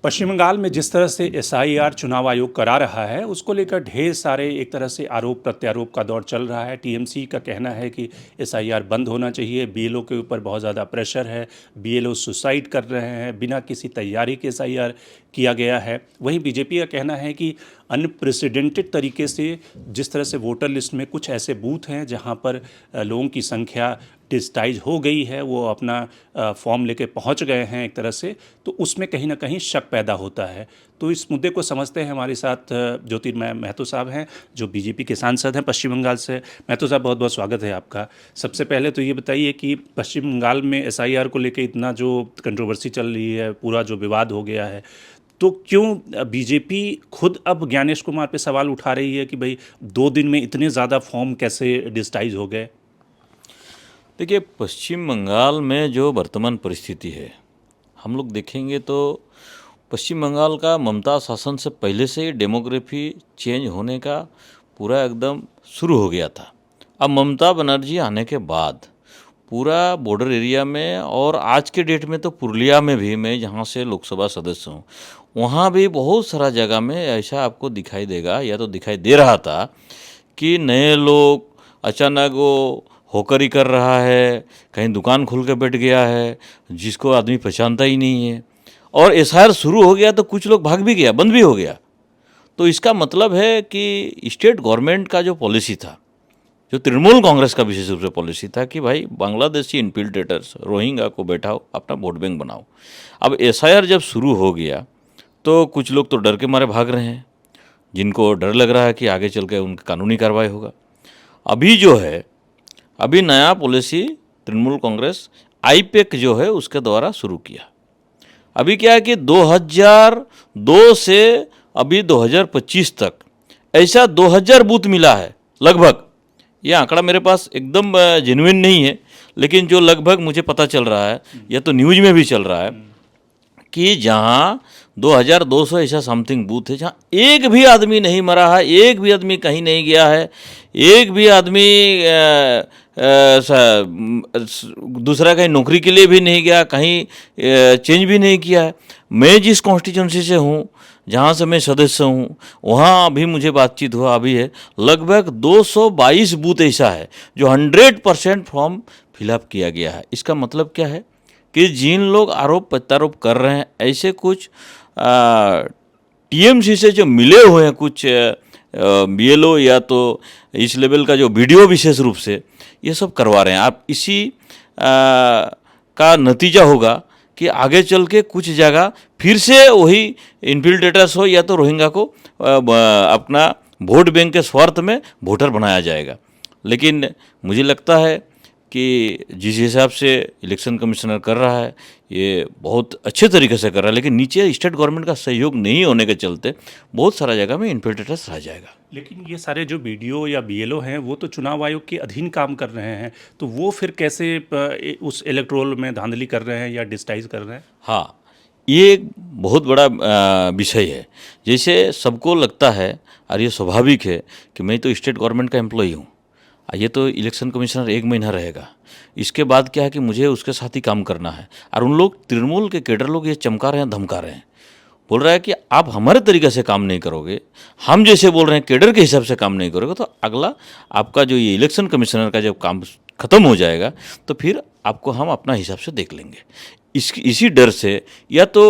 पश्चिम बंगाल में जिस तरह से एसआईआर चुनाव आयोग करा रहा है उसको लेकर ढेर सारे एक तरह से आरोप प्रत्यारोप का दौर चल रहा है। टीएमसी का कहना है कि एसआईआर बंद होना चाहिए, बीएलओ के ऊपर बहुत ज़्यादा प्रेशर है, बीएलओ सुसाइड कर रहे हैं, बिना किसी तैयारी के एसआईआर किया गया है। वहीं बीजेपी का कहना है कि अनप्रेसिडेंटेड तरीके से जिस तरह से वोटर लिस्ट में कुछ ऐसे बूथ हैं जहां पर लोगों की संख्या डिजिटाइज हो गई है, वो अपना फॉर्म लेके पहुंच गए हैं एक तरह से, तो उसमें कहीं ना कहीं शक पैदा होता है। तो इस मुद्दे को समझते हैं हमारे साथ ज्योतिर्मय महतो साहब हैं जो बीजेपी के सांसद हैं पश्चिम बंगाल से। महतो साहब, बहुत बहुत स्वागत है आपका। सबसे पहले तो ये बताइए कि पश्चिम बंगाल में एसआईआर को लेकर इतना जो कंट्रोवर्सी चल रही है, पूरा जो विवाद हो गया है, तो क्यों बीजेपी खुद अब ज्ञानेश कुमार पे सवाल उठा रही है कि भाई 2 दिन में इतने ज़्यादा फॉर्म कैसे डिजिटाइज हो गए? देखिए, पश्चिम बंगाल में जो वर्तमान परिस्थिति है, हम लोग देखेंगे तो पश्चिम बंगाल का ममता शासन से पहले से ही डेमोग्राफी चेंज होने का पूरा एकदम शुरू हो गया था। अब ममता बनर्जी आने के बाद पूरा बॉर्डर एरिया में और आज के डेट में तो पुरुलिया में भी, मैं जहाँ से लोकसभा सदस्य हूँ, वहाँ भी बहुत सारा जगह में ऐसा आपको दिखाई देगा, या तो दिखाई दे रहा था कि नए लोग अचानक वो होकर ही कर रहा है, कहीं दुकान खोल के बैठ गया है जिसको आदमी पहचानता ही नहीं है। और एसआईआर शुरू हो गया तो कुछ लोग भाग भी गया, बंद भी हो गया। तो इसका मतलब है कि स्टेट गवर्नमेंट का जो पॉलिसी था, जो तृणमूल कांग्रेस का विशेष रूप से पॉलिसी था कि भाई बांग्लादेशी इन्फिल्ट्रेटर्स रोहिंग्या को बैठाओ, अपना वोट बैंक बनाओ। अब एसआईआर जब शुरू हो गया तो कुछ लोग तो डर के मारे भाग रहे हैं, जिनको डर लग रहा है कि आगे चल के उनकी कानूनी कार्रवाई होगा। अभी जो है, अभी नया पॉलिसी तृणमूल कांग्रेस आईपैक जो है उसके द्वारा शुरू किया। अभी क्या है कि 2002 से अभी 2025 तक ऐसा 2000 बूथ मिला है लगभग। ये आंकड़ा मेरे पास एकदम जेन्युइन नहीं है, लेकिन जो लगभग मुझे पता चल रहा है, यह तो न्यूज में भी चल रहा है कि जहाँ 2200 ऐसा समथिंग बूथ है जहाँ एक भी आदमी नहीं मरा है, एक भी आदमी कहीं नहीं गया है, एक भी आदमी दूसरा कहीं नौकरी के लिए भी नहीं गया, कहीं चेंज भी नहीं किया है। मैं जिस कॉन्स्टिट्यूंसी से हूँ, जहाँ से मैं सदस्य हूँ, वहाँ अभी मुझे बातचीत हुआ अभी है लगभग 222 बूथ ऐसा है जो 100% फॉर्म फिलअप किया गया है। इसका मतलब क्या है कि जिन लोग आरोप प्रत्यारोप कर रहे हैं, ऐसे कुछ टीएमसी से जो मिले हुए हैं कुछ बीएलओ या तो इस लेवल का जो वीडियो विशेष रूप से ये सब करवा रहे हैं। आप इसी का नतीजा होगा कि आगे चल के कुछ जगह फिर से वही इन्फिल्ट्रेटर्स हो या तो रोहिंग्या को अपना वोट बैंक के स्वार्थ में वोटर बनाया जाएगा। लेकिन मुझे लगता है कि जिस हिसाब से इलेक्शन कमिश्नर कर रहा है, ये बहुत अच्छे तरीके से कर रहा है, लेकिन नीचे स्टेट गवर्नमेंट का सहयोग नहीं होने के चलते बहुत सारा जगह में इन्फिल्ट्रेटर्स रह जाएगा। लेकिन ये सारे जो बीडीओ या बीएलओ हैं वो तो चुनाव आयोग के अधीन काम कर रहे हैं, तो वो फिर कैसे उस इलेक्टोरल में धांधली कर रहे हैं या डिजिटाइज कर रहे हैं? हाँ, ये एक बहुत बड़ा विषय है। जैसे सबको लगता है, और ये स्वाभाविक है कि मैं तो स्टेट गवर्नमेंट का एम्प्लॉई हूँ, ये तो इलेक्शन कमिश्नर 1 महीना रहेगा, इसके बाद क्या है कि मुझे उसके साथ ही काम करना है। और उन लोग तृणमूल के कैडर लोग ये चमका रहे हैं, धमका रहे हैं, बोल रहा है कि आप हमारे तरीके से काम नहीं करोगे, हम जैसे बोल रहे हैं कैडर के हिसाब से काम नहीं करोगे, तो अगला आपका जो ये इलेक्शन कमिश्नर का जब काम खत्म हो जाएगा तो फिर आपको हम अपना हिसाब से देख लेंगे। इसी डर से या तो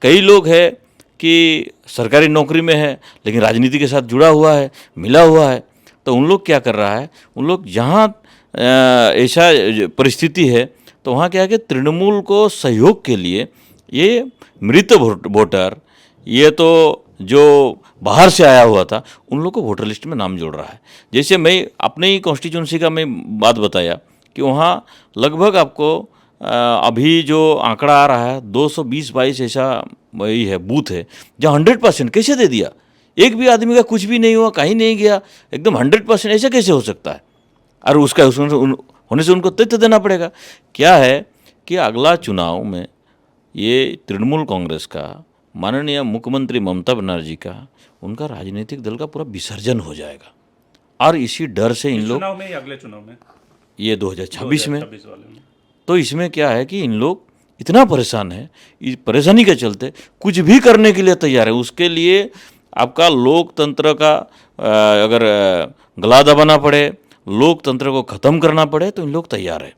कई लोग हैं कि सरकारी नौकरी में है लेकिन राजनीति के साथ जुड़ा हुआ है, मिला हुआ है, तो उन लोग क्या कर रहा है, उन लोग जहाँ ऐसा परिस्थिति है तो वहाँ क्या है कि तृणमूल को सहयोग के लिए ये मृत वोटर, ये तो जो बाहर से आया हुआ था, उन लोग को वोटर लिस्ट में नाम जोड़ रहा है। जैसे मैं अपने ही कॉन्स्टिट्यूंसी का मैं बात बताया कि वहाँ लगभग आपको अभी जो आंकड़ा आ रहा है 220-22 ऐसा वही है बूथ है जहाँ 100% कैसे दे दिया, एक भी आदमी का कुछ भी नहीं हुआ, कहीं नहीं गया, एकदम 100% ऐसा कैसे हो सकता है? और उसका होने से उनको तथ्य देना पड़ेगा। क्या है कि अगला चुनाव में ये तृणमूल कांग्रेस का, माननीय मुख्यमंत्री ममता बनर्जी का, उनका राजनीतिक दल का पूरा विसर्जन हो जाएगा। और इसी डर से इन लोग चुनाव में या अगले चुनाव में, ये 2026 में, वाले में। तो इसमें क्या है कि इन लोग इतना परेशान है, इस परेशानी के चलते कुछ भी करने के लिए तैयार है। उसके लिए आपका लोकतंत्र का अगर गला दबाना पड़े, लोकतंत्र को ख़त्म करना पड़े, तो इन लोग तैयार है।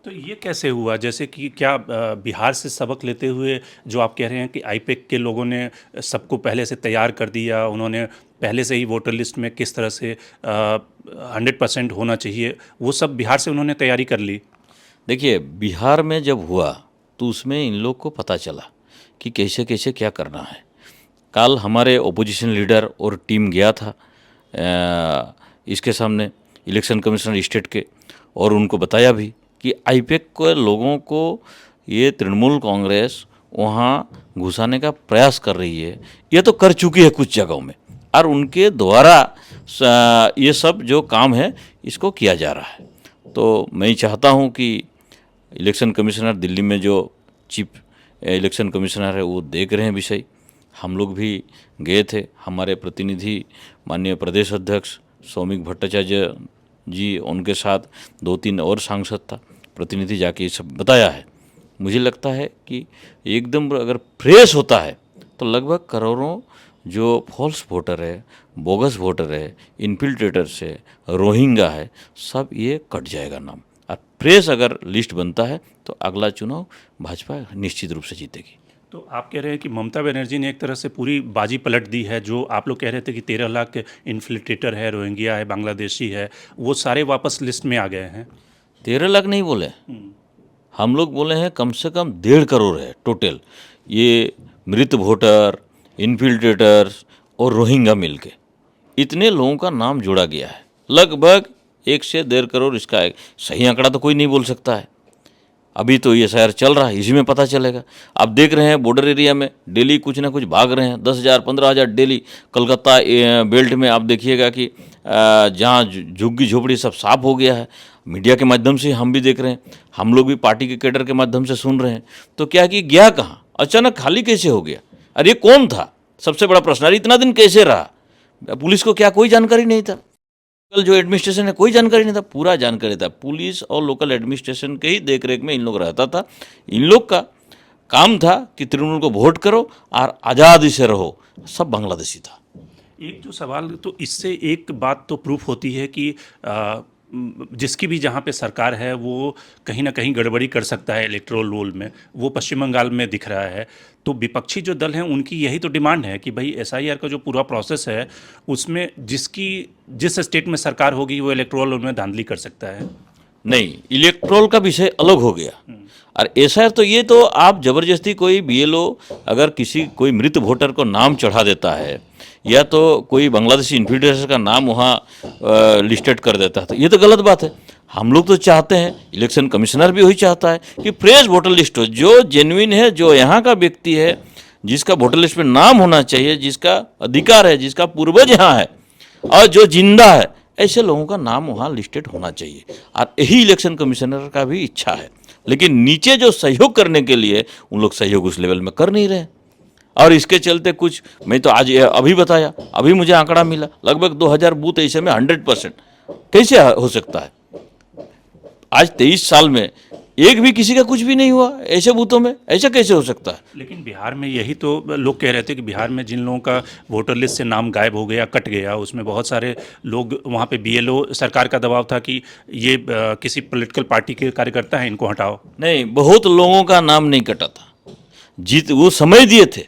तो ये कैसे हुआ? जैसे कि क्या बिहार से सबक लेते हुए जो आप कह रहे हैं कि आईपैक के लोगों ने सबको पहले से तैयार कर दिया, उन्होंने पहले से ही वोटर लिस्ट में किस तरह से 100% होना चाहिए, वो सब बिहार से उन्होंने तैयारी कर ली? देखिए, बिहार में जब हुआ तो उसमें इन लोग को पता चला कि कैसे कैसे क्या करना है। कल हमारे ओपोजिशन लीडर और टीम गया था इसके सामने, इलेक्शन कमिश्नर स्टेट के, और उनको बताया भी कि आईपैक के लोगों को ये तृणमूल कांग्रेस वहाँ घुसाने का प्रयास कर रही है, ये तो कर चुकी है कुछ जगहों में, और उनके द्वारा ये सब जो काम है इसको किया जा रहा है। तो मैं चाहता हूँ कि इलेक्शन कमिश्नर दिल्ली में जो चीफ इलेक्शन कमिश्नर है वो देख रहे हैं विषय। हम लोग भी गए थे, हमारे प्रतिनिधि माननीय प्रदेश अध्यक्ष सौमिक भट्टाचार्य जी, उनके साथ 2-3 और सांसद था, प्रतिनिधि जाके ये सब बताया है। मुझे लगता है कि एकदम अगर फ्रेश होता है तो लगभग करोड़ों जो फॉल्स वोटर है, बोगस वोटर है, इन्फिल्ट्रेटर्स है, रोहिंगा है, सब ये कट जाएगा नाम। और फ्रेश अगर लिस्ट बनता है तो अगला चुनाव भाजपा निश्चित रूप से जीतेगी। तो आप कह रहे हैं कि ममता बनर्जी ने एक तरह से पूरी बाजी पलट दी है। जो आप लोग कह रहे थे कि 13 लाख इन्फिल्ट्रेटर है, रोहिंग्या है, बांग्लादेशी है, वो सारे वापस लिस्ट में आ गए हैं। 13 लाख नहीं बोले, हम लोग बोले हैं कम से कम 1.5 करोड़ है टोटल। ये मृत वोटर, इन्फिल्ट्रेटर्स और रोहिंग्या मिलके इतने लोगों का नाम जोड़ा गया है। लगभग 1 से 1.5 करोड़, इसका सही आंकड़ा तो कोई नहीं बोल सकता है। अभी तो ये शहर चल रहा है, इसी में पता चलेगा। आप देख रहे हैं बॉर्डर एरिया में डेली कुछ ना कुछ भाग रहे हैं, 10,000 15,000 डेली। कलकत्ता बेल्ट में आप देखिएगा कि जहाँ झुग्गी झोपड़ी सब साफ हो गया है। मीडिया के माध्यम से हम भी देख रहे हैं, हम लोग भी पार्टी के कैडर के माध्यम से सुन रहे हैं। तो क्या कि गया कहाँ, अचानक खाली कैसे हो गया? अरे ये कौन था, सबसे बड़ा प्रश्न। अरे इतना दिन कैसे रहा? पुलिस को क्या कोई जानकारी नहीं था? लोकल जो एडमिनिस्ट्रेशन है कोई जानकारी नहीं था, पूरा जानकारी था। पुलिस और लोकल एडमिनिस्ट्रेशन के ही देखरेख में इन लोग रहता था। इन लोग का काम था कि तृणमूल को वोट करो और आज़ादी से रहो, सब बांग्लादेशी था। एक जो सवाल, तो इससे एक बात तो प्रूफ होती है कि जिसकी भी जहाँ पे सरकार है वो कहीं ना कहीं गड़बड़ी कर सकता है इलेक्टोरल रोल में। वो पश्चिम बंगाल में दिख रहा है। तो विपक्षी जो दल हैं उनकी यही तो डिमांड है कि भाई एसआईआर का जो पूरा प्रोसेस है उसमें जिस स्टेट में सरकार होगी वो इलेक्टोरल रोल में धांधली कर सकता है। नहीं, इलेक्ट्रोल का विषय अलग हो गया। और एसआईआर तो ये तो आप जबरदस्ती कोई बीएलओ अगर कोई मृत वोटर को नाम चढ़ा देता है या तो कोई बांग्लादेशी इन्फिल्ट्रेटर का नाम वहाँ लिस्टेड कर देता है तो ये तो गलत बात है। हम लोग तो चाहते हैं, इलेक्शन कमिश्नर भी वही चाहता है कि फ्रेश वोटर लिस्ट हो, जो जेन्युइन है, जो यहाँ का व्यक्ति है, जिसका वोटर लिस्ट में नाम होना चाहिए, जिसका अधिकार है, जिसका पूर्वज यहाँ है और जो जिंदा है, ऐसे लोगों का नाम वहाँ लिस्टेड होना चाहिए। और यही इलेक्शन कमिश्नर का भी इच्छा है। लेकिन नीचे जो सहयोग करने के लिए उन लोग सहयोग उस लेवल में कर नहीं रहे। और इसके चलते कुछ, मैं तो आज अभी बताया, अभी मुझे आंकड़ा मिला, लगभग 2000 बूथ ऐसे में 100%। कैसे हो सकता है? आज 23 साल में एक भी किसी का कुछ भी नहीं हुआ ऐसे बूथों में, ऐसा कैसे हो सकता है? लेकिन बिहार में यही तो लोग कह रहे थे कि बिहार में जिन लोगों का वोटर लिस्ट से नाम गायब हो गया, कट गया, उसमें बहुत सारे लोग, वहाँ पे बीएलओ सरकार का दबाव था कि ये किसी पॉलिटिकल पार्टी के कार्यकर्ता हैं, इनको हटाओ। नहीं, बहुत लोगों का नाम नहीं कटा था। वो समय दिए थे,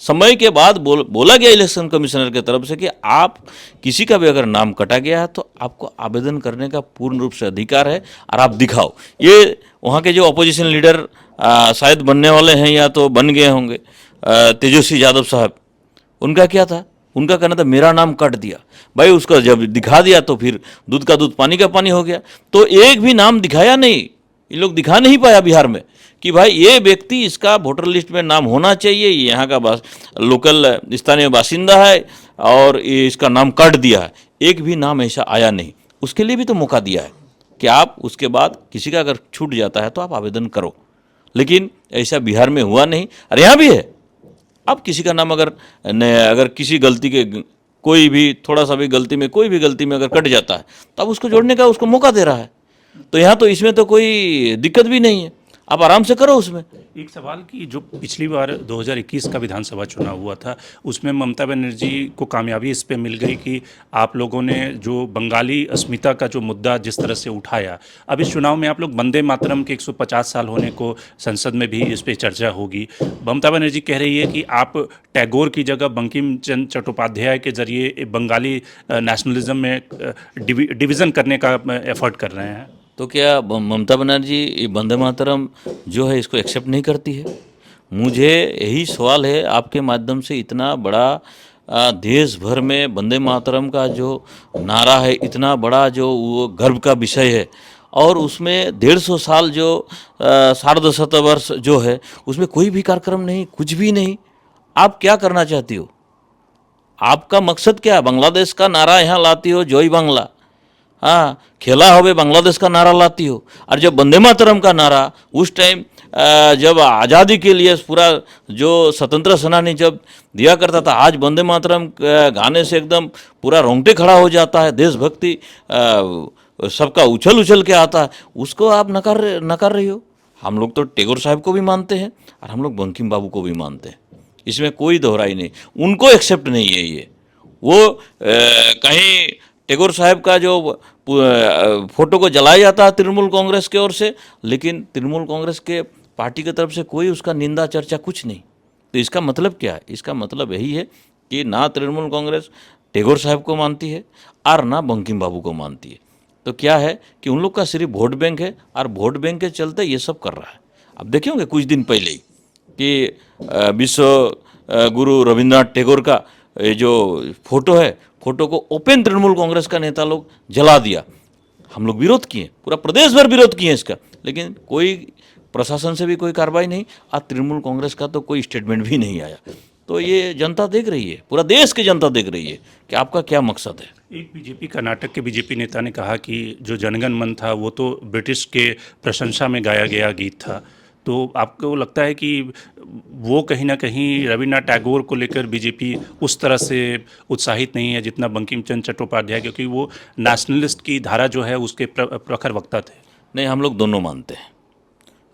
समय के बाद बोला गया इलेक्शन कमिश्नर की तरफ से कि आप किसी का भी अगर नाम कटा गया है तो आपको आवेदन करने का पूर्ण रूप से अधिकार है और आप दिखाओ। ये वहाँ के जो अपोजिशन लीडर शायद बनने वाले हैं या तो बन गए होंगे, तेजस्वी यादव साहब, उनका क्या था? उनका कहना था मेरा नाम कट दिया। भाई उसका जब दिखा दिया तो फिर दूध का दूध पानी का पानी हो गया। तो एक भी नाम दिखाया नहीं, ये लोग दिखा नहीं पाया बिहार में कि भाई ये व्यक्ति, इसका वोटर लिस्ट में नाम होना चाहिए, ये यहाँ का लोकल स्थानीय बासिंदा है और ये इसका नाम काट दिया है। एक भी नाम ऐसा आया नहीं। उसके लिए भी तो मौका दिया है कि आप उसके बाद किसी का अगर छूट जाता है तो आप आवेदन करो। लेकिन ऐसा बिहार में हुआ नहीं। और यहाँ भी है, अब किसी का नाम अगर किसी गलती के, कोई भी थोड़ा सा भी गलती में, कोई भी गलती में अगर कट जाता है तो अब उसको जोड़ने का उसको मौका दे रहा है। तो यहाँ तो इसमें तो कोई दिक्कत भी नहीं है। आप आराम से करो उसमें। एक सवाल कि जो पिछली बार 2021 का विधानसभा चुनाव हुआ था उसमें ममता बनर्जी को कामयाबी इस पे मिल गई कि आप लोगों ने जो बंगाली अस्मिता का जो मुद्दा जिस तरह से उठाया, अब इस चुनाव में आप लोग वंदे मातरम के 150 साल होने को संसद में भी इस पे चर्चा होगी। ममता बनर्जी कह रही है कि आप टैगोर की जगह बंकिम चंद्र चट्टोपाध्याय के जरिए बंगाली नेशनलिज्म में डिवीज़न करने का एफर्ट कर रहे हैं। तो क्या ममता बनर्जी ये वंदे मातरम जो है इसको एक्सेप्ट नहीं करती है? मुझे यही सवाल है आपके माध्यम से। इतना बड़ा देश भर में वंदे मातरम का जो नारा है, इतना बड़ा जो वो गर्व का विषय है, और उसमें 150 साल जो सार्ध शतवर्ष जो है उसमें कोई भी कार्यक्रम नहीं, कुछ भी नहीं। आप क्या करना चाहती हो? आपका मकसद क्या है? बांग्लादेश का नारा यहाँ लाती हो, जय बांग्ला, हाँ, खेला होवे बांग्लादेश का नारा लाती हो। और जब वंदे मातरम का नारा उस टाइम जब आज़ादी के लिए पूरा जो स्वतंत्र सेनानी जब दिया करता था, आज वंदे मातरम गाने से एकदम पूरा रोंगटे खड़ा हो जाता है, देशभक्ति सबका उछल उछल के आता है, उसको आप नकार रही हो। हम लोग तो टैगोर साहब को भी मानते हैं और हम लोग बंकिम बाबू को भी मानते हैं, इसमें कोई दोहराई नहीं। उनको एक्सेप्ट नहीं है ये। वो कहीं टैगोर साहब का जो फोटो को जलाया जाता है तृणमूल कांग्रेस की ओर से, लेकिन तृणमूल कांग्रेस के पार्टी की तरफ से कोई उसका निंदा चर्चा कुछ नहीं। तो इसका मतलब क्या है? इसका मतलब यही है कि ना तृणमूल कांग्रेस टैगोर साहब को मानती है और ना बंकिम बाबू को मानती है। तो क्या है कि उन लोग का सिर्फ वोट बैंक है और वोट बैंक के चलते ये सब कर रहा है। अब देखे होंगे कुछ दिन पहले ही कि विश्व गुरु रविंद्रनाथ टैगोर का ये जो फोटो है, फोटो को ओपन तृणमूल कांग्रेस का नेता लोग जला दिया। हम लोग विरोध किए, पूरा प्रदेश भर विरोध किए इसका, लेकिन कोई प्रशासन से भी कोई कार्रवाई नहीं और तृणमूल कांग्रेस का तो कोई स्टेटमेंट भी नहीं आया। तो ये जनता देख रही है, पूरा देश की जनता देख रही है कि आपका क्या मकसद है। एक बीजेपी कर्नाटक के बीजेपी नेता ने कहा कि जो जनगण मन था वो तो ब्रिटिश के प्रशंसा में गाया गया गीत था। तो आपको लगता है कि वो कहीं ना कहीं रविन्द्रनाथ टैगोर को लेकर बीजेपी उस तरह से उत्साहित नहीं है जितना बंकिम चंद्र चट्टोपाध्याय, क्योंकि वो नेशनलिस्ट की धारा जो है उसके प्रखर वक्ता थे? नहीं, हम लोग दोनों मानते हैं।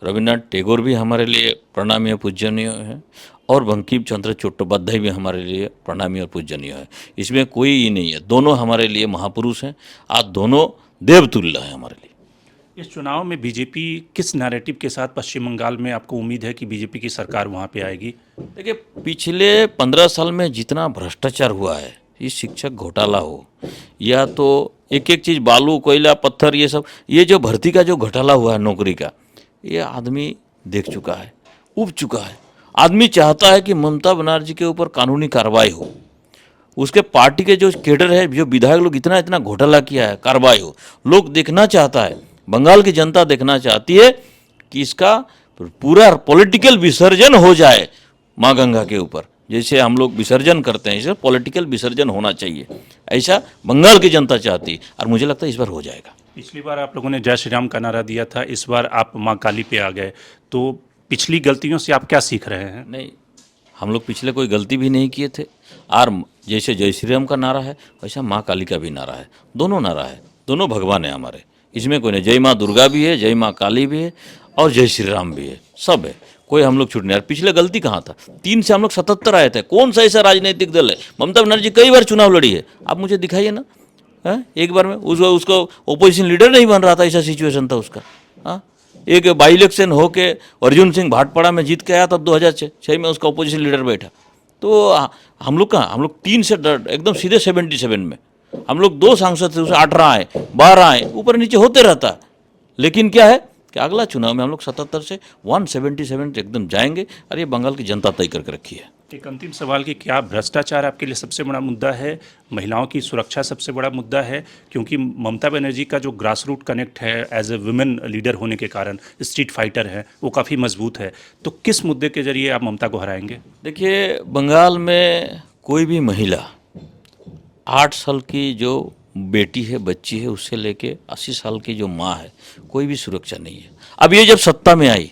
रविन्द्रनाथ टैगोर भी हमारे लिए प्रणीय पूजनीय है और बंकिम चंद्र चट्टोपाध्याय भी हमारे लिए प्रणीय और पूजनीय है। इसमें कोई ही नहीं है, दोनों हमारे लिए महापुरुष हैं। आज दोनों देवतुल्य हैं हमारे लिए। इस चुनाव में बीजेपी किस नैरेटिव के साथ पश्चिम बंगाल में आपको उम्मीद है कि बीजेपी की सरकार वहाँ पे आएगी? देखिए, पिछले 15 साल में जितना भ्रष्टाचार हुआ है, ये शिक्षक घोटाला हो या तो एक एक चीज़ बालू, कोयला, पत्थर, ये सब, ये जो भर्ती का जो घोटाला हुआ है नौकरी का, ये आदमी देख चुका है, उब चुका है। आदमी चाहता है कि ममता बनर्जी के ऊपर कानूनी कार्रवाई हो, उसके पार्टी के जो कैडर है, जो विधायक लोग इतना इतना घोटाला किया है, कार्रवाई हो। लोग देखना चाहता है, बंगाल की जनता देखना चाहती है कि इसका पूरा पॉलिटिकल विसर्जन हो जाए माँ गंगा के ऊपर। जैसे हम लोग विसर्जन करते हैं, इसे पॉलिटिकल विसर्जन होना चाहिए, ऐसा बंगाल की जनता चाहती है और मुझे लगता है इस बार हो जाएगा। पिछली बार आप लोगों ने जय श्री राम का नारा दिया था, इस बार आप माँ काली पे आ गए, तो पिछली गलतियों से आप क्या सीख रहे हैं? नहीं, हम लोग पिछले कोई गलती भी नहीं किए थे और जैसे जय श्री राम का नारा है वैसा माँ काली का भी नारा है। दोनों नारा है, दोनों भगवान है हमारे, इसमें कोई नहीं। जय माँ दुर्गा भी है, जय माँ काली भी है और जय श्री राम भी है, सब है, कोई हम लोग छूट नहीं। पिछले गलती कहाँ था? 3 से हम लोग 77 आए थे। कौन सा ऐसा राजनीतिक दल है? ममता बनर्जी कई बार चुनाव लड़ी है, आप मुझे दिखाइए ना। है एक बार में उसको ओपोजिशन लीडर नहीं बन रहा था, ऐसा सिचुएशन था उसका। हाँ, एक बाई इलेक्शन हो के अर्जुन सिंह भाटपाड़ा में जीत के आया, तब 2006 में उसका ओपोजिशन लीडर बैठा। तो हम लोग कहाँ, हम लोग 3 से एकदम सीधे 77 में हम लोग 2 सांसद थे, उसे 18 आए, 12 आए, ऊपर नीचे होते रहता। लेकिन क्या है कि अगला चुनाव में हम लोग 77 से 177 एकदम जाएंगे और ये बंगाल की जनता तय करके रखी है। एक अंतिम सवाल कि क्या भ्रष्टाचार आपके लिए सबसे बड़ा मुद्दा है, महिलाओं की सुरक्षा सबसे बड़ा मुद्दा है? क्योंकि ममता बनर्जी का जो ग्रास रूट कनेक्ट है एज ए वुमेन लीडर होने के कारण, स्ट्रीट फाइटर है, वो काफ़ी मजबूत है। तो किस मुद्दे के जरिए आप ममता को हराएंगे? देखिए, बंगाल में कोई भी महिला 8 साल की जो बेटी है, बच्ची है, उससे लेके 80 साल की जो माँ है, कोई भी सुरक्षा नहीं है। अब ये जब सत्ता में आई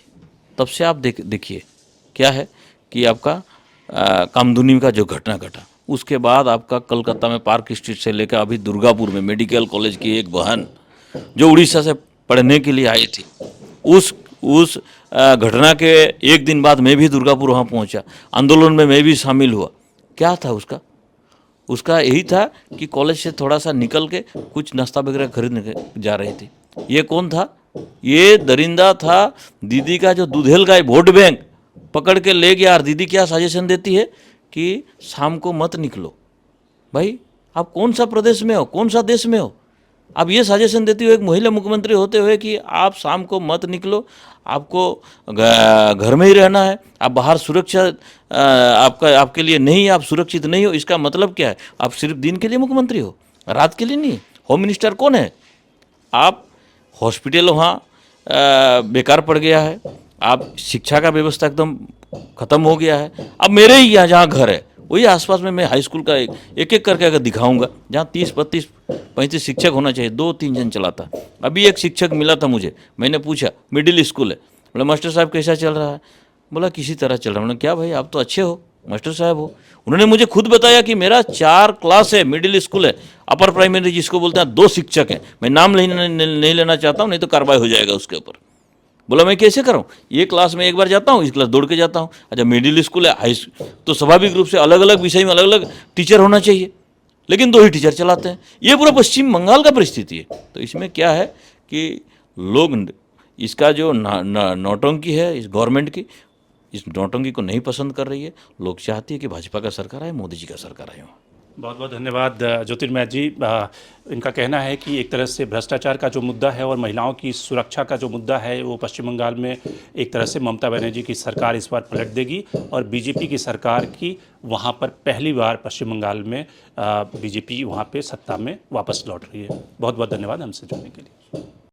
तब से आप देखिए क्या है कि आपका कामधुनी का जो घटना घटा, उसके बाद आपका कलकत्ता में पार्क स्ट्रीट से लेकर अभी दुर्गापुर में मेडिकल कॉलेज की एक बहन जो उड़ीसा से पढ़ने के लिए आई थी, उस घटना के एक दिन बाद मैं भी दुर्गापुर वहाँ पहुँचा, आंदोलन में मैं भी शामिल हुआ। क्या था उसका? उसका यही था कि कॉलेज से थोड़ा सा निकल के कुछ नाश्ता वगैरह खरीदने जा रहे थे। ये कौन था? ये दरिंदा था। दीदी का जो दूधेल गाय वोट बैंक पकड़ के ले गया। और दीदी क्या सजेशन देती है कि शाम को मत निकलो। भाई आप कौन सा प्रदेश में हो, कौन सा देश में हो? आप ये सजेशन देती हो एक महिला मुख्यमंत्री होते हुए कि आप शाम को मत निकलो, आपको घर में ही रहना है, आप बाहर सुरक्षा आपके लिए नहीं, आप सुरक्षित नहीं हो। इसका मतलब क्या है? आप सिर्फ दिन के लिए मुख्यमंत्री हो, रात के लिए नहीं। होम मिनिस्टर कौन है? आप हॉस्पिटल वहाँ बेकार पड़ गया है, आप शिक्षा का व्यवस्था एकदम खत्म हो गया है। अब मेरे ही यहाँ जहाँ घर है वही आसपास में मैं हाई स्कूल का एक एक करके अगर दिखाऊंगा, जहाँ 30, 32, 35 शिक्षक होना चाहिए, 2-3 जन चलाता। अभी एक शिक्षक मिला था मुझे, मैंने पूछा मिडिल स्कूल है, बोला मास्टर साहब कैसा चल रहा है? बोला किसी तरह चल रहा है। बोला क्या भाई आप तो अच्छे हो, मास्टर साहब हो। उन्होंने मुझे खुद बताया कि मेरा 4 क्लास है, मिडिल स्कूल है, अपर प्राइमरी जिसको बोलते हैं, 2 शिक्षक हैं। मैं नाम नहीं लेना चाहता हूँ, नहीं तो कार्रवाई हो जाएगा उसके ऊपर। बोला मैं कैसे करूँ? ये क्लास में एक बार जाता हूँ, इस क्लास दौड़ के जाता हूँ। अच्छा मिडिल स्कूल है, हाई तो स्वाभाविक रूप से अलग अलग विषय में अलग अलग टीचर होना चाहिए, लेकिन 2 ही टीचर चलाते हैं। ये पूरा पश्चिम बंगाल का परिस्थिति है। तो इसमें क्या है कि लोग इसका जो नौटंकी है इस गवर्नमेंट की, इस नौटंकी को नहीं पसंद कर रही है। लोग चाहती है कि भाजपा का सरकार आए, मोदी जी का सरकार आए। बहुत बहुत धन्यवाद ज्योतिर्मय जी। इनका कहना है कि एक तरह से भ्रष्टाचार का जो मुद्दा है और महिलाओं की सुरक्षा का जो मुद्दा है वो पश्चिम बंगाल में एक तरह से ममता बनर्जी की सरकार इस बार पलट देगी और बीजेपी की सरकार की वहाँ पर पहली बार पश्चिम बंगाल में बीजेपी वहाँ पे सत्ता में वापस लौट रही है। बहुत बहुत धन्यवाद हमसे जुड़ने के लिए।